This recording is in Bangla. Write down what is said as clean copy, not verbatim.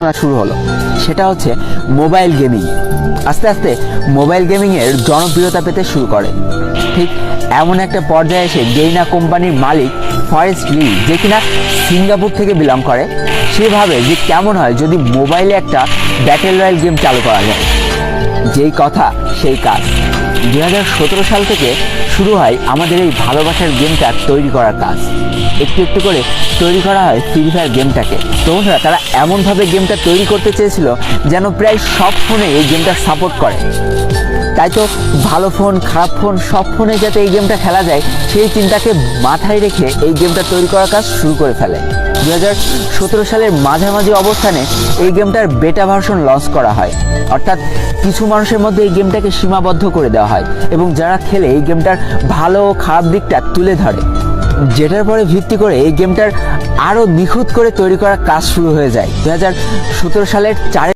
শুরু হলো, সেটা হচ্ছে মোবাইল গেমিং। আস্তে আস্তে মোবাইল গেমিংয়ের জনপ্রিয়তা পেতে শুরু করে। ঠিক এমন একটা পর্যায়ে এসে গেইনা কোম্পানির মালিক ফরেস্ট লি, যে কিনা সিঙ্গাপুর থেকে বিলং করে, সে ভাবে যে কেমন হয় যদি মোবাইলে একটা ব্যাটেল রয়্যাল গেম চালু করা যায়। যেই কথা সেই কাজ। 2017 সাল থেকে শুরু হয় আমাদের এই ভালোবাসার গেমটা তৈরি করার কাজ। একটু একটু করে তৈরি করা হয় ফ্রি ফায়ার গেমটাকে। তো বন্ধুরা, তারা এমনভাবে গেমটা তৈরি করতে চেয়েছিল যেন প্রায় সব ফোনে এই গেমটা সাপোর্ট করে। তাই তো ভালো ফোন, খারাপ ফোন, সব ফোনে যাতে এই গেমটা খেলা যায় সেই চিন্তাকে মাথায় রেখে এই গেমটা তৈরি করার কাজ শুরু করে ফেলে। 2017 সালের মাঝামাঝি অবস্থানে এই গেমটার বেটা ভার্সন লঞ্চ করা হয়, অর্থাৎ কিছু মানুষের মধ্যে এই গেমটাকে সীমাবদ্ধ করে দেওয়া হয় এবং যারা খেলে এই গেমটার ভালো ও খারাপ দিকটা তুলে ধরে, যেটার পরে ভিত্তি করে এই গেমটার আরও নিখুঁত করে তৈরি করার কাজ শুরু হয়ে যায়। 2017 সালের 4